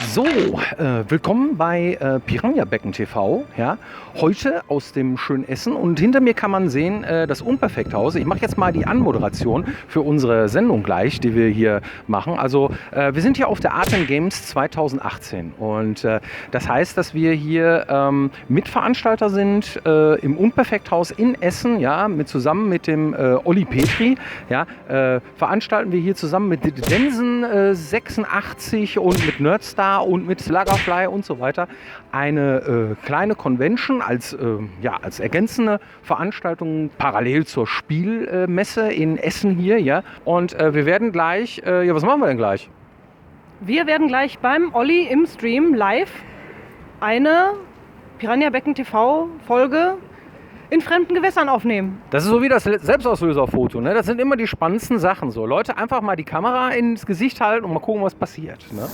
So, willkommen bei Piranha Becken TV. Ja, heute aus dem schönen Essen und hinter mir kann man sehen das Unperfekthaus. Ich mache jetzt mal die Anmoderation für unsere Sendung gleich, die wir hier machen. Also wir sind hier auf der Art & Games 2018 und das heißt, dass wir hier Mitveranstalter sind im Unperfekthaus in Essen, ja, zusammen mit dem Olli Petri. Ja, veranstalten wir hier zusammen mit Densen 86 und mit Nerdstar und mit Sluggerfly und so weiter eine kleine Convention als ergänzende Veranstaltung parallel zur Spielmesse in Essen hier. Ja? Und wir werden gleich, was machen wir denn gleich? Wir werden gleich beim Olli im Stream live eine Piranha Becken TV Folge in fremden Gewässern aufnehmen. Das ist so wie das Selbstauslöserfoto, ne? Das sind immer die spannendsten Sachen. So, Leute, einfach mal die Kamera ins Gesicht halten und mal gucken, was passiert. Ne?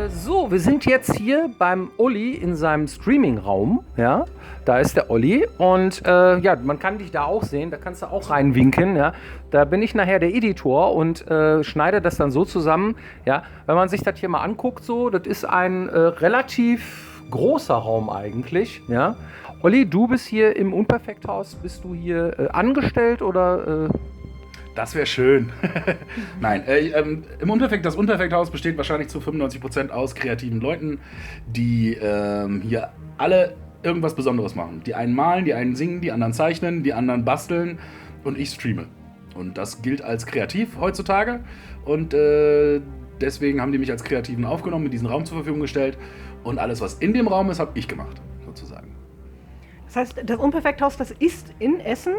So, wir sind jetzt hier beim Olli in seinem Streaming-Raum. Ja? Da ist der Olli und man kann dich da auch sehen, da kannst du auch reinwinken. Ja? Da bin ich nachher der Editor und schneide das dann so zusammen. Ja? Wenn man sich das hier mal anguckt, so, das ist ein relativ großer Raum eigentlich. Ja? Olli, du bist hier im Unperfekthaus. Bist du hier angestellt oder... Das wäre schön. Nein, das Unperfekthaus besteht wahrscheinlich zu 95% aus kreativen Leuten, die hier alle irgendwas Besonderes machen. Die einen malen, die einen singen, die anderen zeichnen, die anderen basteln und ich streame. Und das gilt als kreativ heutzutage und deswegen haben die mich als Kreativen aufgenommen, mir diesen Raum zur Verfügung gestellt und alles, was in dem Raum ist, habe ich gemacht, sozusagen. Das heißt, das Unperfekthaus, das ist in Essen,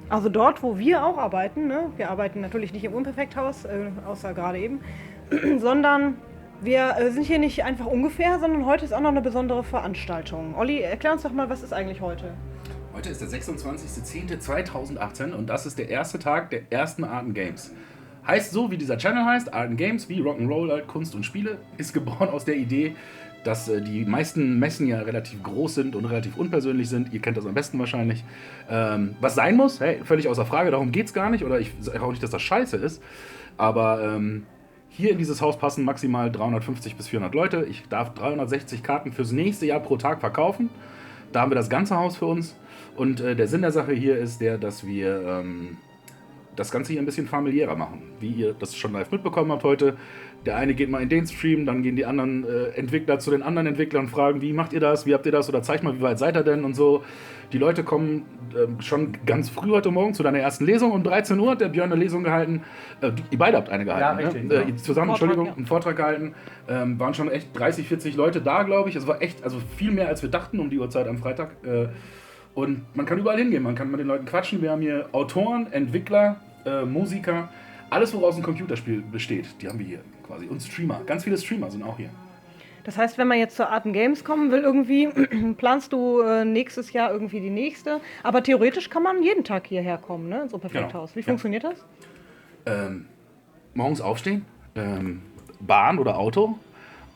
also dort, wo wir auch arbeiten. Ne? Wir arbeiten natürlich nicht im Unperfekthaus, außer gerade eben, sondern wir sind hier nicht einfach ungefähr, sondern heute ist auch noch eine besondere Veranstaltung. Olli, erklär uns doch mal, was ist eigentlich heute? Heute ist der 26.10.2018 und das ist der erste Tag der ersten Art & Games. Heißt so, wie dieser Channel heißt, Art & Games, wie Rock'n'Roll, halt Kunst und Spiele, ist geboren aus der Idee, dass die meisten Messen ja relativ groß sind und relativ unpersönlich sind. Ihr kennt das am besten wahrscheinlich. Was sein muss, hey, völlig außer Frage, darum geht es gar nicht. Oder ich sage auch nicht, dass das scheiße ist. Aber hier in dieses Haus passen maximal 350 bis 400 Leute. Ich darf 360 Karten fürs nächste Jahr pro Tag verkaufen. Da haben wir das ganze Haus für uns. Und der Sinn der Sache hier ist der, dass wir das Ganze hier ein bisschen familiärer machen. Wie ihr das schon live mitbekommen habt heute. Der eine geht mal in den Stream, dann gehen die anderen Entwickler zu den anderen Entwicklern und fragen, wie macht ihr das, wie habt ihr das oder zeigt mal, wie weit seid ihr denn und so. Die Leute kommen schon ganz früh heute Morgen zu deiner ersten Lesung. Um 13 Uhr hat der Björn eine Lesung gehalten. Ihr beide habt eine gehalten. Ja, richtig, ne? Zusammen, einen Vortrag gehalten. Waren schon echt 30, 40 Leute da, glaube ich. Es war echt, also viel mehr als wir dachten um die Uhrzeit am Freitag. Und man kann überall hingehen, man kann mit den Leuten quatschen. Wir haben hier Autoren, Entwickler, Musiker, alles woraus ein Computerspiel besteht, die haben wir hier quasi. Und Streamer, ganz viele Streamer sind auch hier. Das heißt, wenn man jetzt zur Art & Games kommen will irgendwie, planst du nächstes Jahr irgendwie die nächste. Aber theoretisch kann man jeden Tag hierher kommen, ne? Ins Unperfekthaus. Wie funktioniert das? Morgens aufstehen, Bahn oder Auto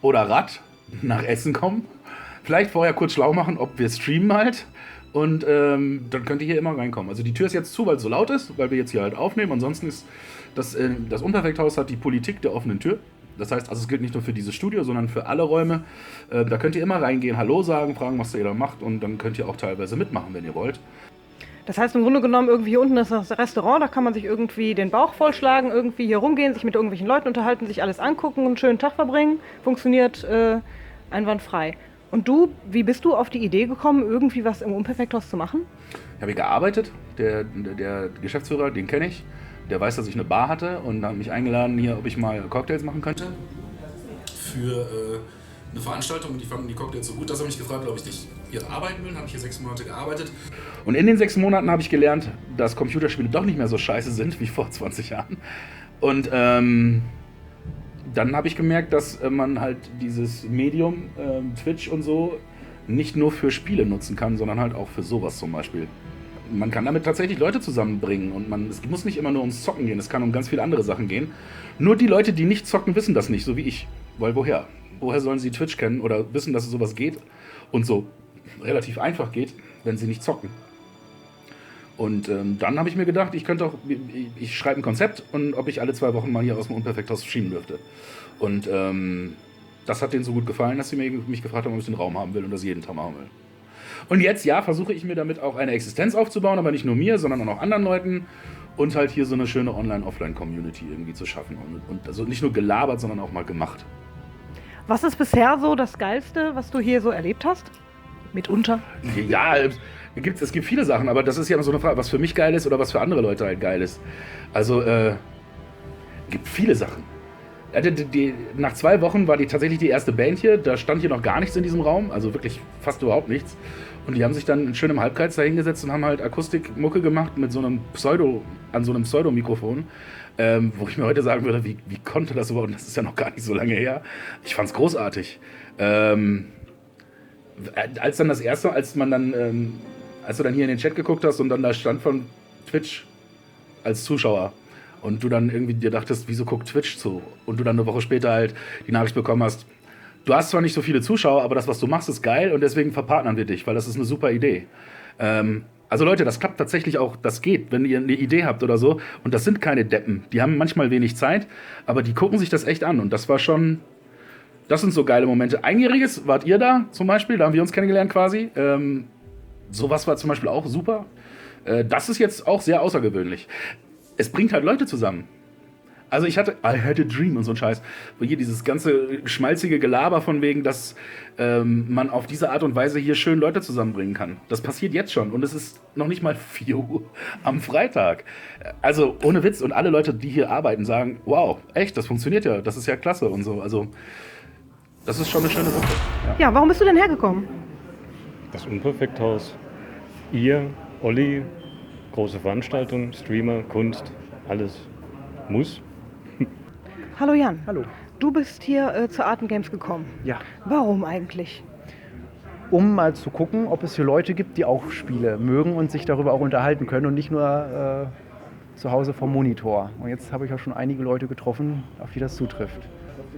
oder Rad, nach Essen kommen. Vielleicht vorher kurz schlau machen, ob wir streamen halt. Und dann könnt ihr hier immer reinkommen. Also die Tür ist jetzt zu, weil es so laut ist, weil wir jetzt hier halt aufnehmen. Ansonsten ist das Unperfekthaus hat die Politik der offenen Tür. Das heißt, also es gilt nicht nur für dieses Studio, sondern für alle Räume. Da könnt ihr immer reingehen, Hallo sagen, fragen, was ihr da macht. Und dann könnt ihr auch teilweise mitmachen, wenn ihr wollt. Das heißt im Grunde genommen, irgendwie hier unten ist das Restaurant, da kann man sich irgendwie den Bauch vollschlagen, irgendwie hier rumgehen, sich mit irgendwelchen Leuten unterhalten, sich alles angucken und einen schönen Tag verbringen. Funktioniert einwandfrei. Und du, wie bist du auf die Idee gekommen, irgendwie was im Unperfekthaus zu machen? Ich habe hier gearbeitet. Der Geschäftsführer, den kenne ich. Der weiß, dass ich eine Bar hatte und hat mich eingeladen, hier, ob ich mal Cocktails machen könnte. Für eine Veranstaltung. Und die fanden die Cocktails so gut, dass er mich gefragt hat, ob ich nicht hier arbeiten will. Dann habe ich hier 6 Monate gearbeitet. Und in den 6 Monaten habe ich gelernt, dass Computerspiele doch nicht mehr so scheiße sind wie vor 20 Jahren. Und dann habe ich gemerkt, dass man halt dieses Medium, Twitch und so, nicht nur für Spiele nutzen kann, sondern halt auch für sowas zum Beispiel. Man kann damit tatsächlich Leute zusammenbringen und es muss nicht immer nur ums Zocken gehen, es kann um ganz viele andere Sachen gehen. Nur die Leute, die nicht zocken, wissen das nicht, so wie ich. Weil woher? Woher sollen sie Twitch kennen oder wissen, dass es sowas geht und so relativ einfach geht, wenn sie nicht zocken? Und dann habe ich mir gedacht, ich schreibe ein Konzept und ob ich alle 2 Wochen mal hier aus dem Unperfekthaus streamen dürfte. Und das hat denen so gut gefallen, dass sie mich gefragt haben, ob ich den Raum haben will und das jeden Tag machen will. Und jetzt, ja, versuche ich mir damit auch eine Existenz aufzubauen, aber nicht nur mir, sondern auch noch anderen Leuten und halt hier so eine schöne Online-Offline-Community irgendwie zu schaffen. Und also nicht nur gelabert, sondern auch mal gemacht. Was ist bisher so das Geilste, was du hier so erlebt hast? Mitunter? Ja, es gibt viele Sachen, aber das ist ja immer so eine Frage, was für mich geil ist oder was für andere Leute halt geil ist. Also, gibt viele Sachen. Nach 2 Wochen war tatsächlich die erste Band hier, da stand hier noch gar nichts in diesem Raum, also wirklich fast überhaupt nichts. Und die haben sich dann schön im Halbkreis da hingesetzt und haben halt Akustikmucke gemacht mit so einem Pseudo-Mikrofon. Wo ich mir heute sagen würde, wie konnte das überhaupt? Das ist ja noch gar nicht so lange her. Ich fand's großartig. Als du dann hier in den Chat geguckt hast und dann da stand von Twitch als Zuschauer und du dann irgendwie dir dachtest, wieso guckt Twitch zu? Und du dann eine Woche später halt die Nachricht bekommen hast, du hast zwar nicht so viele Zuschauer, aber das, was du machst, ist geil und deswegen verpartnern wir dich, weil das ist eine super Idee. Also Leute, das klappt tatsächlich auch, das geht, wenn ihr eine Idee habt oder so. Und das sind keine Deppen. Die haben manchmal wenig Zeit, aber die gucken sich das echt an. Und das sind so geile Momente. Einjähriges wart ihr da zum Beispiel, da haben wir uns kennengelernt quasi. Sowas war zum Beispiel auch super. Das ist jetzt auch sehr außergewöhnlich. Es bringt halt Leute zusammen. Also I had a dream und so ein Scheiß. Wo hier dieses ganze schmalzige Gelaber von wegen, dass man auf diese Art und Weise hier schön Leute zusammenbringen kann. Das passiert jetzt schon und es ist noch nicht mal 4 Uhr am Freitag. Also ohne Witz und alle Leute, die hier arbeiten, sagen, wow, echt, das funktioniert ja, das ist ja klasse und so. Also das ist schon eine schöne Sache. Ja, warum bist du denn hergekommen? Das Unperfekthaus. Ihr, Olli, große Veranstaltung, Streamer, Kunst, alles muss. Hallo Jan. Hallo. Du bist hier zur Arten Games gekommen. Ja. Warum eigentlich? Um mal zu gucken, ob es hier Leute gibt, die auch Spiele mögen und sich darüber auch unterhalten können und nicht nur zu Hause vom Monitor. Und jetzt habe ich auch schon einige Leute getroffen, auf die das zutrifft.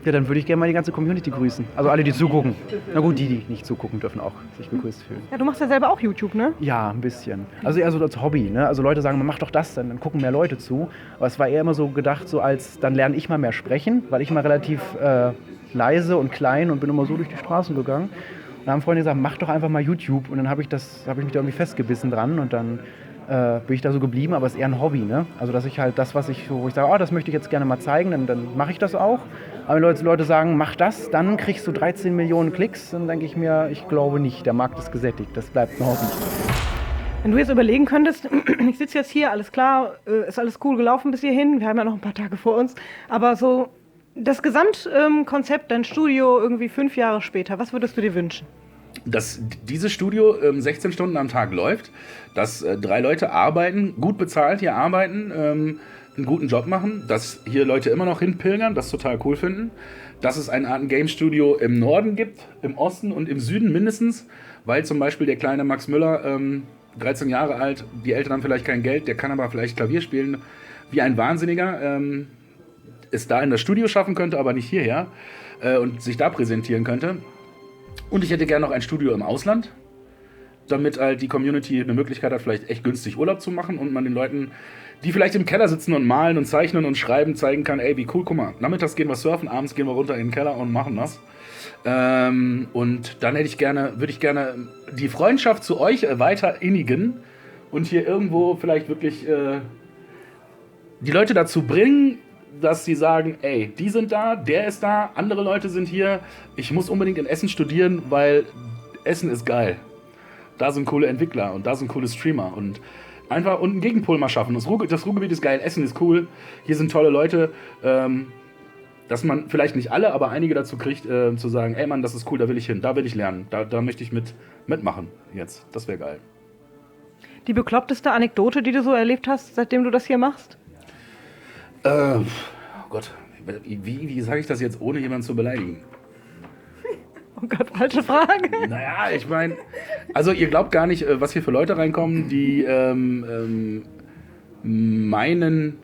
Ja, dann würde ich gerne mal die ganze Community grüßen. Also alle, die zugucken. Na gut, die nicht zugucken, dürfen auch sich begrüßt fühlen. Ja, du machst ja selber auch YouTube, ne? Ja, ein bisschen. Also eher so als Hobby, ne? Also Leute sagen, mach doch das, dann gucken mehr Leute zu. Aber es war eher immer so gedacht, so als, dann lerne ich mal mehr sprechen, weil ich mal relativ leise und klein und bin immer so durch die Straßen gegangen. Und da haben Freunde gesagt, mach doch einfach mal YouTube. Und dann habe ich mich da irgendwie festgebissen dran und dann bin ich da so geblieben, aber es ist eher ein Hobby, ne? Also dass ich halt das, wo ich sage, oh, das möchte ich jetzt gerne mal zeigen, dann mache ich das auch. Aber wenn Leute sagen, mach das, dann kriegst du 13 Millionen Klicks, dann denke ich mir, ich glaube nicht, der Markt ist gesättigt, das bleibt ein Hobby. Wenn du jetzt überlegen könntest, ich sitze jetzt hier, alles klar, ist alles cool gelaufen bis hierhin, wir haben ja noch ein paar Tage vor uns, aber so das Gesamtkonzept, dein Studio irgendwie 5 Jahre später, was würdest du dir wünschen? Dass dieses Studio 16 Stunden am Tag läuft, dass 3 Leute arbeiten, gut bezahlt hier arbeiten, einen guten Job machen, dass hier Leute immer noch hinpilgern, das total cool finden, dass es ein Art Game Studio im Norden gibt, im Osten und im Süden mindestens, weil zum Beispiel der kleine Max Müller, 13 Jahre alt, die Eltern haben vielleicht kein Geld, der kann aber vielleicht Klavier spielen, wie ein Wahnsinniger, es da in das Studio schaffen könnte, aber nicht hierher und sich da präsentieren könnte. Und ich hätte gerne noch ein Studio im Ausland, damit halt die Community eine Möglichkeit hat, vielleicht echt günstig Urlaub zu machen und man den Leuten, die vielleicht im Keller sitzen und malen und zeichnen und schreiben, zeigen kann, ey, wie cool, guck mal, nachmittags gehen wir surfen, abends gehen wir runter in den Keller und machen das. Und dann würde ich gerne die Freundschaft zu euch weiter innigen und hier irgendwo vielleicht wirklich die Leute dazu bringen, dass sie sagen, ey, die sind da, der ist da, andere Leute sind hier, ich muss unbedingt in Essen studieren, weil Essen ist geil. Da sind coole Entwickler und da sind coole Streamer und einfach einen Gegenpol mal schaffen. Das Ruhrgebiet ist geil, Essen ist cool, hier sind tolle Leute, dass man vielleicht nicht alle, aber einige dazu kriegt, zu sagen, ey Mann, das ist cool, da will ich hin, da will ich lernen, da möchte ich mitmachen jetzt, das wäre geil. Die bekloppteste Anekdote, die du so erlebt hast, seitdem du das hier machst? Oh Gott, wie sage ich das jetzt, ohne jemanden zu beleidigen? Oh Gott, falsche Frage. Naja, ich meine, also ihr glaubt gar nicht, was hier für Leute reinkommen, die meinen,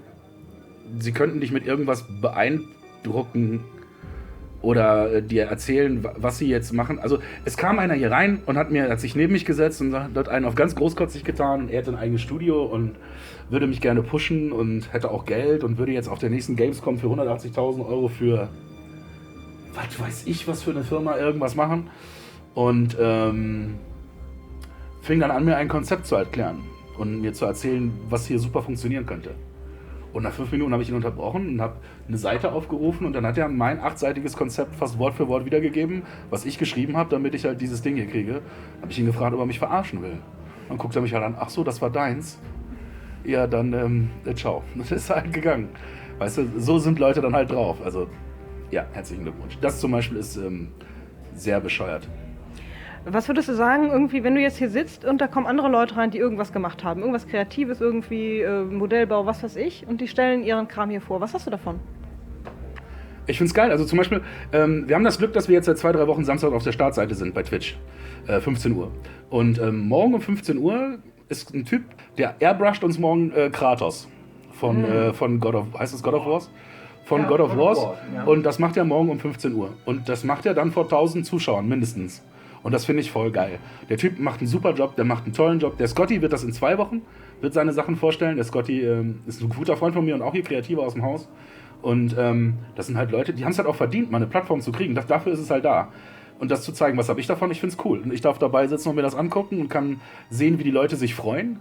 sie könnten dich mit irgendwas beeindrucken oder dir erzählen, was sie jetzt machen. Also es kam einer hier rein und hat sich neben mich gesetzt und hat einen auf ganz großkotzig getan und er hat ein eigenes Studio und würde mich gerne pushen und hätte auch Geld und würde jetzt auf der nächsten Gamescom für 180.000 € für was weiß ich, was für eine Firma irgendwas machen. Und fing dann an, mir ein Konzept zu erklären und mir zu erzählen, was hier super funktionieren könnte. Und nach 5 Minuten habe ich ihn unterbrochen und habe eine Seite aufgerufen und dann hat er mein 8-seitiges Konzept fast Wort für Wort wiedergegeben, was ich geschrieben habe, damit ich halt dieses Ding hier kriege. Habe ich ihn gefragt, ob er mich verarschen will. Dann guckt er mich halt an, ach so, das war deins. Ja, dann ciao. Das ist halt gegangen. Weißt du, so sind Leute dann halt drauf. Also, ja, herzlichen Glückwunsch. Das zum Beispiel ist sehr bescheuert. Was würdest du sagen, irgendwie, wenn du jetzt hier sitzt und da kommen andere Leute rein, die irgendwas gemacht haben, irgendwas Kreatives, irgendwie Modellbau, was weiß ich, und die stellen ihren Kram hier vor. Was hast du davon? Ich find's geil. Also zum Beispiel, wir haben das Glück, dass wir jetzt seit 2-3 Wochen Samstag auf der Startseite sind bei Twitch. 15 Uhr. Und morgen um 15 Uhr ist ein Typ, der airbrusht uns morgen Kratos von God of, heißt es God of Wars? Von God of Wars. Ja. Und das macht er morgen um 15 Uhr. Und das macht er dann vor 1000 Zuschauern mindestens. Und das finde ich voll geil. Der Typ macht einen super Job, der macht einen tollen Job. Der Scotty wird das in 2 Wochen, wird seine Sachen vorstellen. Der Scotty ist ein guter Freund von mir und auch hier Kreativer aus dem Haus. Und das sind halt Leute, die haben es halt auch verdient, mal eine Plattform zu kriegen. Dafür ist es halt da. Und das zu zeigen, was habe ich davon, ich finde es cool. Und ich darf dabei sitzen und mir das angucken und kann sehen, wie die Leute sich freuen.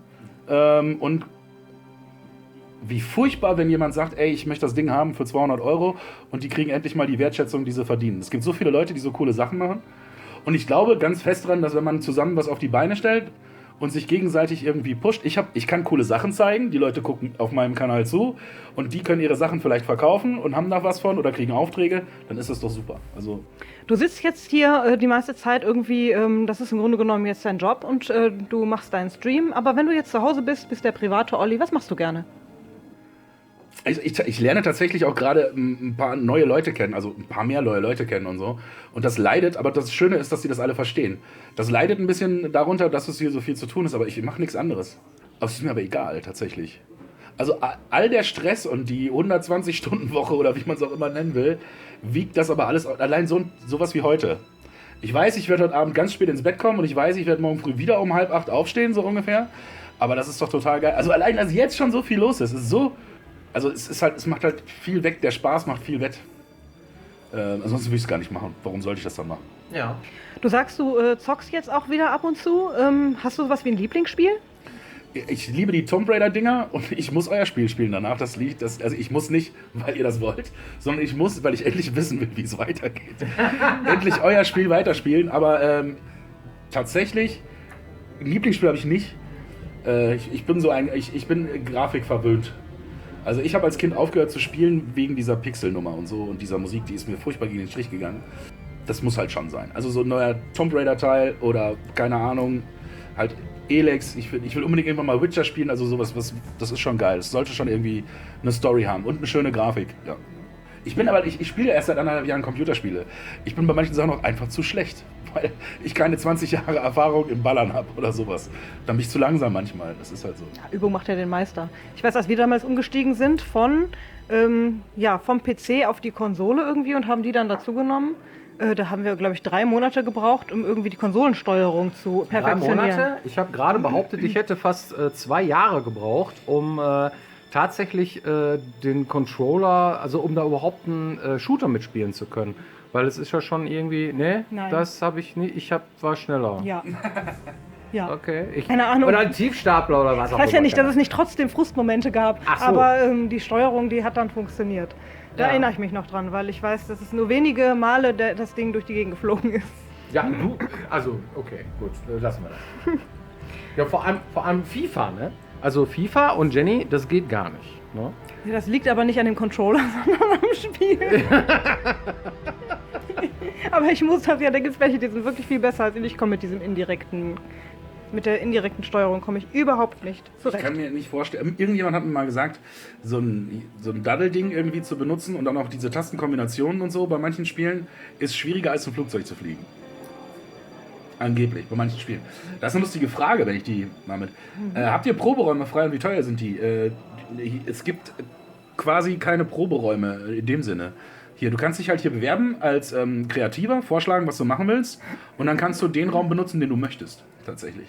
Und wie furchtbar, wenn jemand sagt, ey, ich möchte das Ding haben für 200 € und die kriegen endlich mal die Wertschätzung, die sie verdienen. Es gibt so viele Leute, die so coole Sachen machen. Und ich glaube ganz fest dran, dass wenn man zusammen was auf die Beine stellt und sich gegenseitig irgendwie pusht, ich kann coole Sachen zeigen, die Leute gucken auf meinem Kanal zu und die können ihre Sachen vielleicht verkaufen und haben da was von oder kriegen Aufträge, dann ist das doch super. Also Du sitzt jetzt hier die meiste Zeit irgendwie, das ist im Grunde genommen jetzt dein Job und du machst deinen Stream, aber wenn du jetzt zu Hause bist der private Olli, was machst du gerne? Ich lerne tatsächlich auch gerade ein paar neue Leute kennen, also ein paar mehr neue Leute kennen und so. Und das leidet, aber das Schöne ist, dass sie das alle verstehen. Das leidet ein bisschen darunter, dass es hier so viel zu tun ist, aber ich mache nichts anderes. Aber es ist mir aber egal, tatsächlich. Also all der Stress und die 120-Stunden-Woche oder wie man es auch immer nennen will, wiegt das aber alles, allein sowas wie heute. Ich weiß, ich werde heute Abend ganz spät ins Bett kommen und ich weiß, ich werde morgen früh wieder um 7:30 aufstehen, so ungefähr. Aber das ist doch total geil. Also allein, dass jetzt schon so viel los ist so... Also es macht halt viel weg, der Spaß macht viel wett. Ansonsten würde ich es gar nicht machen. Warum sollte ich das dann machen? Ja. Du sagst, du zockst jetzt auch wieder ab und zu. Hast du sowas wie ein Lieblingsspiel? Ich liebe die Tomb Raider Dinger und ich muss euer Spiel spielen danach. Also ich muss nicht, weil ihr das wollt, sondern ich muss, weil ich endlich wissen will, wie es weitergeht. Endlich euer Spiel weiterspielen. Aber tatsächlich, ein Lieblingsspiel habe ich nicht. Ich bin grafikverwöhnt. Also ich habe als Kind aufgehört zu spielen wegen dieser Pixelnummer und so und dieser Musik, die ist mir furchtbar gegen den Strich gegangen. Das muss halt schon sein. Also so ein neuer Tomb Raider Teil oder keine Ahnung, halt Elex. Ich will unbedingt irgendwann mal Witcher spielen, also sowas, das ist schon geil. Es sollte schon irgendwie eine Story haben und eine schöne Grafik, ja. Ich spiele erst seit 1,5 Jahren Computerspiele. Ich bin bei manchen Sachen auch einfach zu schlecht, weil ich keine 20 Jahre Erfahrung im Ballern habe oder sowas. Dann bin ich zu langsam manchmal, das ist halt so. Ja, Übung macht ja den Meister. Ich weiß, als wir damals umgestiegen sind vom PC auf die Konsole irgendwie und haben die dann dazu genommen, da haben wir, glaube ich, 3 Monate gebraucht, um irgendwie die Konsolensteuerung zu perfektionieren. 3 Monate? Ich habe gerade behauptet, ich hätte fast 2 Jahre gebraucht, um tatsächlich den Controller, also um da überhaupt einen Shooter mitspielen zu können. Weil es ist ja schon irgendwie, Nein. das habe ich nicht, war schneller. Ja. Ja. Okay. Keine Ahnung. Oder ein Tiefstapler oder was auch Ich weiß ja nicht, dass immer. es nicht trotzdem Frustmomente gab, Ach so. aber die Steuerung, die hat dann funktioniert. Da Ja. erinnere ich mich noch dran, weil ich weiß, dass es nur wenige Male das Ding durch die Gegend geflogen ist. Ja, also, okay, gut, lassen wir das. Ja, vor allem FIFA, ne? Also FIFA und Jenny, das geht gar nicht, ne? Ja, das liegt aber nicht an dem Controller, sondern am Spiel. Aber ich muss das ja, da gibt es welche, die sind wirklich viel besser als ich. Ich komme mit der indirekten Steuerung komme ich überhaupt nicht zurecht. Ich kann mir nicht vorstellen, irgendjemand hat mir mal gesagt, so ein Daddelding irgendwie zu benutzen und dann auch diese Tastenkombinationen und so bei manchen Spielen ist schwieriger als ein Flugzeug zu fliegen. Angeblich, bei manchen Spielen. Das ist eine lustige Frage, wenn ich die mal mit... habt ihr Proberäume frei und wie teuer sind die? Es gibt quasi keine Proberäume in dem Sinne. Hier, du kannst dich halt hier bewerben als Kreativer, vorschlagen, was du machen willst und dann kannst du den Raum benutzen, den du möchtest, tatsächlich.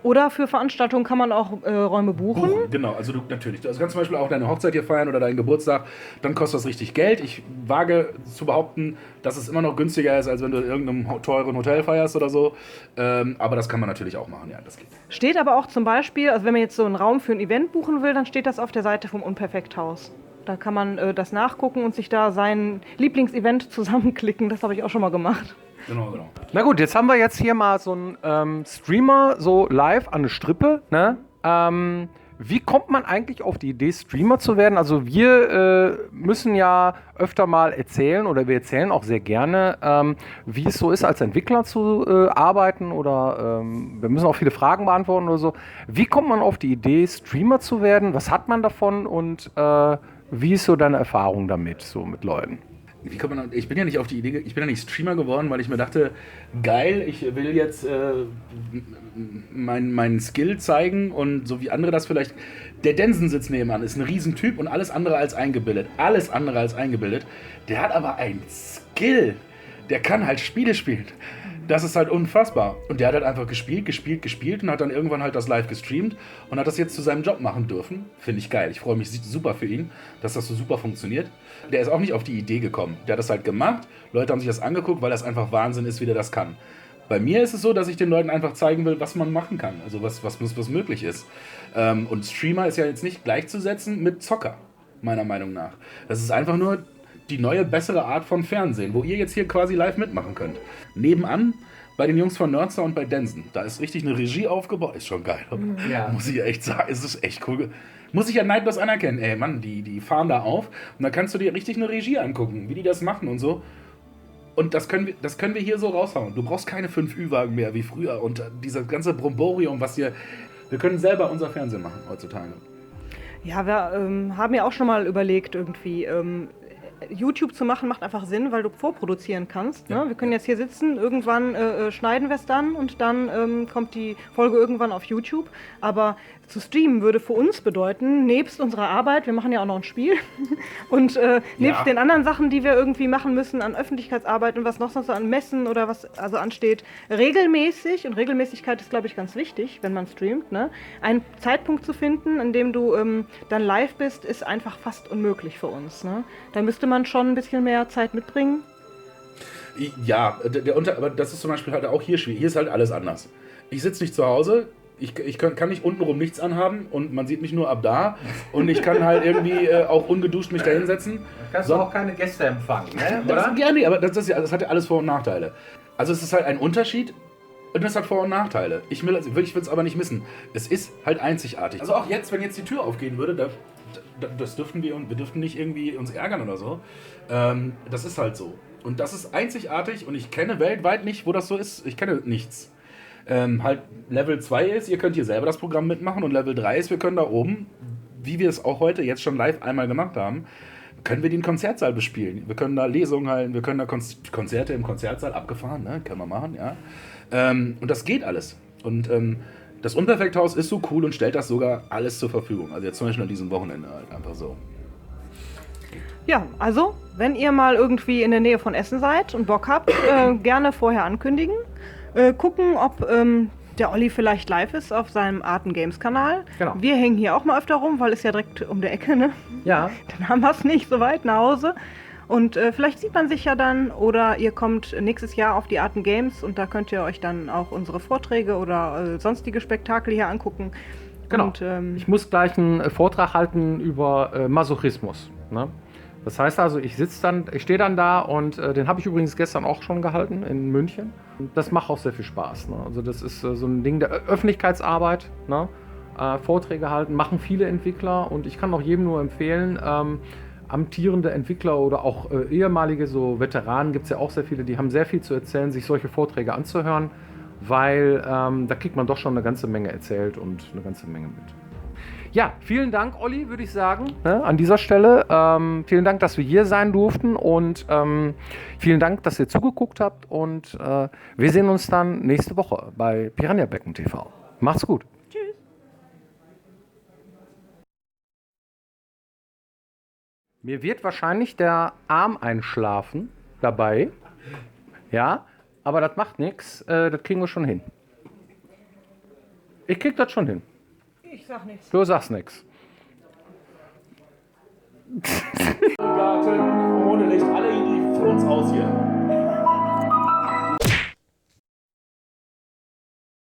Oder für Veranstaltungen kann man auch Räume buchen. Genau, also du kannst zum Beispiel auch deine Hochzeit hier feiern oder deinen Geburtstag, dann kostet das richtig Geld. Ich wage zu behaupten, dass es immer noch günstiger ist, als wenn du in irgendeinem teuren Hotel feierst oder so. Aber das kann man natürlich auch machen, ja, das geht. Steht aber auch zum Beispiel, also wenn man jetzt so einen Raum für ein Event buchen will, dann steht das auf der Seite vom Unperfekthaus. Da kann man das nachgucken und sich da sein Lieblingsevent zusammenklicken. Das habe ich auch schon mal gemacht. Genau. Na gut, jetzt haben wir jetzt hier mal so einen Streamer so live an eine Strippe. Ne? Wie kommt man eigentlich auf die Idee, Streamer zu werden? Also wir müssen ja öfter mal erzählen oder wir erzählen auch sehr gerne, wie es so ist, als Entwickler zu arbeiten oder wir müssen auch viele Fragen beantworten oder so. Wie kommt man auf die Idee, Streamer zu werden? Was hat man davon und wie ist so deine Erfahrung damit, so mit Leuten? Ich bin ja nicht auf die Idee, ich bin ja nicht Streamer geworden, weil ich mir dachte, geil, ich will jetzt meinen Skill zeigen und so wie andere das vielleicht. Der Densen sitzt nebenan, ist ein Riesentyp und alles andere als eingebildet. Der hat aber einen Skill. Der kann halt Spiele spielen. Das ist halt unfassbar. Und der hat halt einfach gespielt und hat dann irgendwann halt das live gestreamt und hat das jetzt zu seinem Job machen dürfen. Finde ich geil. Ich freue mich super für ihn, dass das so super funktioniert. Der ist auch nicht auf die Idee gekommen. Der hat das halt gemacht. Leute haben sich das angeguckt, weil das einfach Wahnsinn ist, wie der das kann. Bei mir ist es so, dass ich den Leuten einfach zeigen will, was man machen kann. Also was möglich ist. Und Streamer ist ja jetzt nicht gleichzusetzen mit Zocker, meiner Meinung nach. Das ist einfach nur die neue, bessere Art von Fernsehen, wo ihr jetzt hier quasi live mitmachen könnt. Nebenan bei den Jungs von Nerdster und bei Densen. Da ist richtig eine Regie aufgebaut. Ist schon geil. Ja. Muss ich echt sagen. Es ist echt cool. Muss ich ja neidlos anerkennen. Ey, Mann, die fahren da auf und da kannst du dir richtig eine Regie angucken, wie die das machen und so. Und das können wir hier so raushauen. Du brauchst keine 5 Ü-Wagen mehr wie früher und dieses ganze Bromborium, wir können selber unser Fernsehen machen heutzutage. Ja, wir haben ja auch schon mal überlegt, irgendwie YouTube zu machen, macht einfach Sinn, weil du vorproduzieren kannst. Ne? Wir können jetzt hier sitzen, irgendwann schneiden wir es dann und dann kommt die Folge irgendwann auf YouTube. Aber zu streamen würde für uns bedeuten, nebst unserer Arbeit, wir machen ja auch noch ein Spiel, und nebst den anderen Sachen, die wir irgendwie machen müssen an Öffentlichkeitsarbeit und was noch so an Messen oder was also ansteht, regelmäßig, und Regelmäßigkeit ist, glaube ich, ganz wichtig, wenn man streamt, ne? Einen Zeitpunkt zu finden, an dem du dann live bist, ist einfach fast unmöglich für uns. Ne? Da müsste man schon ein bisschen mehr Zeit mitbringen. Ja, aber das ist zum Beispiel halt auch hier schwierig. Hier ist halt alles anders. Ich sitze nicht zu Hause, ich kann nicht untenrum nichts anhaben und man sieht mich nur ab da und ich kann halt irgendwie auch ungeduscht mich da hinsetzen. Kannst du auch keine Gäste empfangen, ne? Oder? Gerne, aber das hat ja alles Vor- und Nachteile. Also es ist halt ein Unterschied und das hat Vor- und Nachteile. Ich will es aber nicht missen. Es ist halt einzigartig. Also auch jetzt, wenn jetzt die Tür aufgehen würde, das dürften wir dürften nicht irgendwie uns ärgern oder so. Das ist halt so. Und das ist einzigartig und ich kenne weltweit nicht, wo das so ist. Ich kenne nichts. Halt Level 2 ist, ihr könnt hier selber das Programm mitmachen und Level 3 ist, wir können da oben, wie wir es auch heute jetzt schon live einmal gemacht haben, können wir den Konzertsaal bespielen. Wir können da Lesungen halten, wir können da Konzerte im Konzertsaal abgefahren, ne? Können wir machen, ja. Und das geht alles. Und das Unperfekthaus ist so cool und stellt das sogar alles zur Verfügung. Also jetzt zum Beispiel an diesem Wochenende halt einfach so. Ja, also, wenn ihr mal irgendwie in der Nähe von Essen seid und Bock habt, gerne vorher ankündigen. Gucken, ob der Olli vielleicht live ist auf seinem Arten Games Kanal. Genau. Wir hängen hier auch mal öfter rum, weil es ja direkt um der Ecke, ne? Ja. Dann haben wir es nicht so weit nach Hause. Und vielleicht sieht man sich ja dann oder ihr kommt nächstes Jahr auf die Arten Games und da könnt ihr euch dann auch unsere Vorträge oder sonstige Spektakel hier angucken. Genau. Und, ich muss gleich einen Vortrag halten über Masochismus. Ne? Das heißt also, ich stehe dann da und den habe ich übrigens gestern auch schon gehalten in München. Das macht auch sehr viel Spaß. Ne? Also das ist so ein Ding der Öffentlichkeitsarbeit. Ne? Vorträge halten, machen viele Entwickler und ich kann auch jedem nur empfehlen, amtierende Entwickler oder auch ehemalige so Veteranen, gibt es ja auch sehr viele, die haben sehr viel zu erzählen, sich solche Vorträge anzuhören, weil da kriegt man doch schon eine ganze Menge erzählt und eine ganze Menge mit. Ja, vielen Dank, Olli, würde ich sagen, ne, an dieser Stelle. Vielen Dank, dass wir hier sein durften und vielen Dank, dass ihr zugeguckt habt und wir sehen uns dann nächste Woche bei Piranha Becken TV. Macht's gut. Tschüss. Mir wird wahrscheinlich der Arm einschlafen dabei, ja, aber das macht nichts, das kriegen wir schon hin. Ich krieg das schon hin. Ich sag nichts. Du sagst nix. Garten, ohne Licht, alle die für uns aus hier.